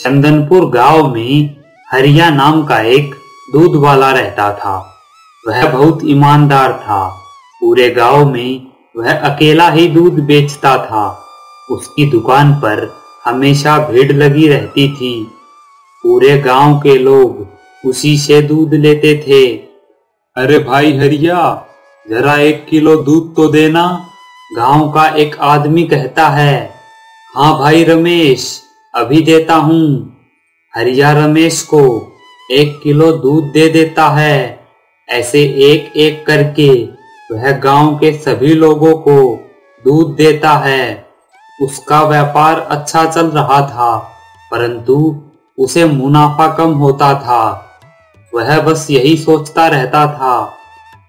चंदनपुर गांव में हरिया नाम का एक दूध वाला रहता था। वह बहुत ईमानदार था। पूरे गांव में वह अकेला ही दूध बेचता था। उसकी दुकान पर हमेशा भीड़ लगी रहती थी। पूरे गांव के लोग उसी से दूध लेते थे। अरे भाई हरिया, जरा 1 किलो दूध तो देना। गांव का एक आदमी कहता है। हाँ भाई रमेश, अभी देता हूँ। हरिया रमेश को 1 किलो दूध दे देता है। ऐसे एक एक करके वह गांव के सभी लोगों को दूध देता है। उसका व्यापार अच्छा चल रहा था, परंतु उसे मुनाफा कम होता था। वह बस यही सोचता रहता था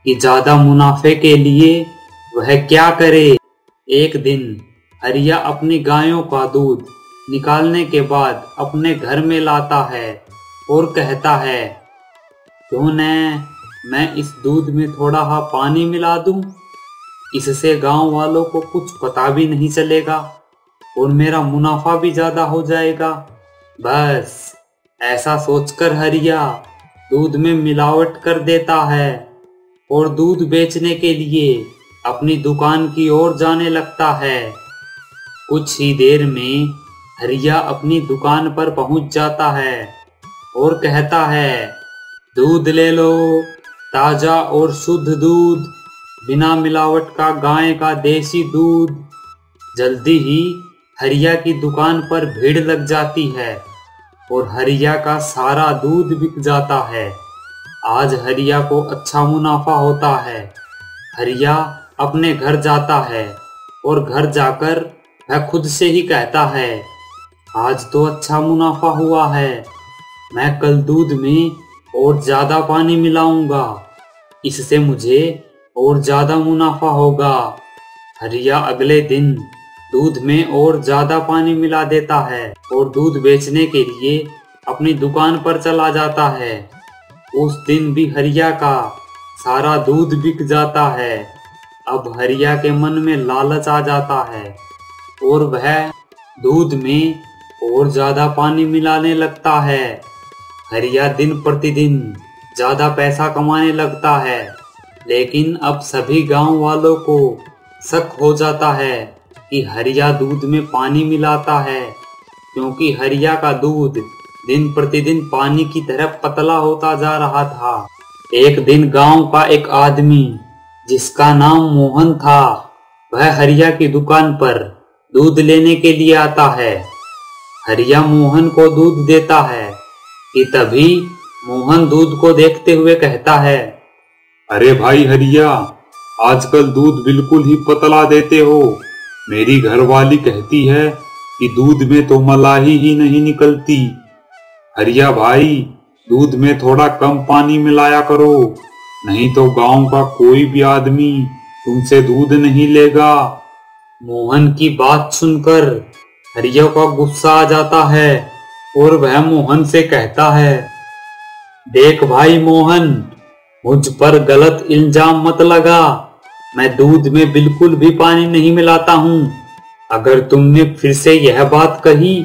कि ज्यादा मुनाफे के लिए वह क्या करे। एक दिन हरिया अपनी गायों का दूध निकालने के बाद अपने घर में लाता है और कहता है, क्यों न मैं इस दूध में थोड़ा सा पानी मिला दूं। इससे गांव वालों को कुछ पता भी नहीं चलेगा और मेरा मुनाफा भी ज्यादा हो जाएगा। बस ऐसा सोचकर हरिया दूध में मिलावट कर देता है और दूध बेचने के लिए अपनी दुकान की ओर जाने लगता है। कुछ ही देर में हरिया अपनी दुकान पर पहुंच जाता है और कहता है, दूध ले लो, ताजा और शुद्ध दूध, बिना मिलावट का गाय का देसी दूध। जल्दी ही हरिया की दुकान पर भीड़ लग जाती है और हरिया का सारा दूध बिक जाता है। आज हरिया को अच्छा मुनाफा होता है। हरिया अपने घर जाता है और घर जाकर वह खुद से ही कहता है, आज तो अच्छा मुनाफा हुआ है। मैं कल दूध में और ज्यादा पानी मिलाऊंगा, इससे मुझे और ज्यादा मुनाफा होगा। हरिया अगले दिन दूध में और ज्यादा पानी मिला देता है और दूध बेचने के लिए अपनी दुकान पर चला जाता है। उस दिन भी हरिया का सारा दूध बिक जाता है। अब हरिया के मन में लालच आ जाता है और वह दूध में और ज्यादा पानी मिलाने लगता है। हरिया दिन प्रतिदिन ज्यादा पैसा कमाने लगता है, लेकिन अब सभी गांव वालों को शक हो जाता है कि हरिया दूध में पानी मिलाता है, क्योंकि हरिया का दूध दिन प्रतिदिन पानी की तरह पतला होता जा रहा था। एक दिन गांव का एक आदमी जिसका नाम मोहन था, वह हरिया की दुकान पर दूध लेने के लिए आता है। हरिया मोहन को दूध देता है कि तभी मोहन दूध को देखते हुए कहता है, अरे भाई हरिया, आजकल दूध बिल्कुल ही पतला देते हो। मेरी घरवाली कहती है कि दूध में तो मलाई ही नहीं निकलती। हरिया भाई, दूध में थोड़ा कम पानी मिलाया करो, नहीं तो गांव का कोई भी आदमी तुमसे दूध नहीं लेगा। मोहन की बात सुनकर हरिया का गुस्सा आ जाता है और वह मोहन से कहता है, देख भाई मोहन, मुझ पर गलत इल्जाम मत लगा। मैं दूध में बिल्कुल भी पानी नहीं मिलाता हूँ। अगर तुमने फिर से यह बात कही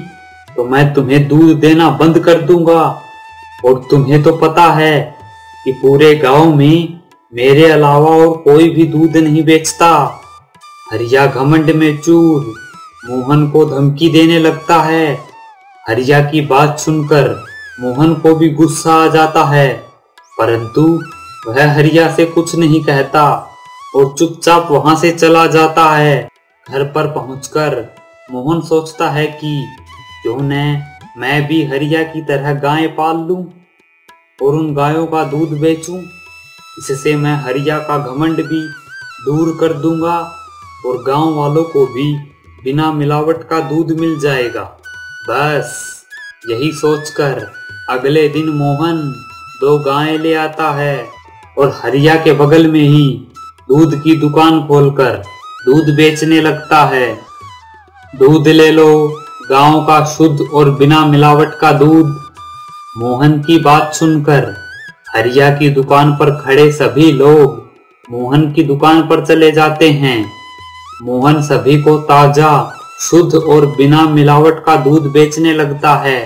तो मैं तुम्हें दूध देना बंद कर दूंगा। और तुम्हें तो पता है कि पूरे गांव में मेरे अलावा और कोई भी दूध नहीं बेचता। हरिया घमंड में चूर मोहन को धमकी देने लगता है। हरिया की बात सुनकर मोहन को भी गुस्सा आ जाता है, परंतु वह हरिया से कुछ नहीं कहता और चुपचाप वहां से चला जाता है। घर पर पहुंचकर मोहन सोचता है कि क्यों न मैं भी हरिया की तरह गाय पाल लूं और उन गायों का दूध बेचूं। इससे मैं हरिया का घमंड भी दूर कर दूंगा और गांव वालों को भी बिना मिलावट का दूध मिल जाएगा। बस यही सोचकर अगले दिन मोहन 2 गायें ले आता है और हरिया के बगल में ही दूध की दुकान खोलकर दूध बेचने लगता है। दूध ले लो, गांव का शुद्ध और बिना मिलावट का दूध। मोहन की बात सुनकर हरिया की दुकान पर खड़े सभी लोग मोहन की दुकान पर चले जाते हैं। मोहन सभी को ताजा, शुद्ध और बिना मिलावट का दूध बेचने लगता है।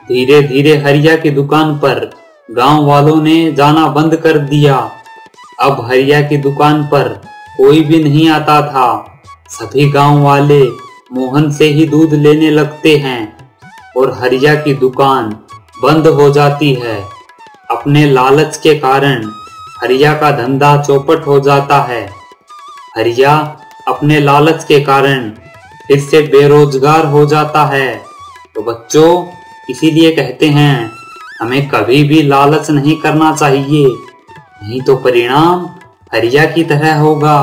धीरे धीरे हरिया की दुकान पर गांव वालों ने जाना बंद कर दिया। अब हरिया की दुकान पर कोई भी नहीं आता था। सभी गांव वाले मोहन से ही दूध लेने लगते हैं और हरिया की दुकान बंद हो जाती है। अपने लालच के कारण हरिया का धंधा चौपट हो जाता है। हरिया अपने लालच के कारण फिर से बेरोजगार हो जाता है। तो बच्चों, इसीलिए कहते हैं हमें कभी भी लालच नहीं करना चाहिए, नहीं तो परिणाम हरिया की तरह होगा।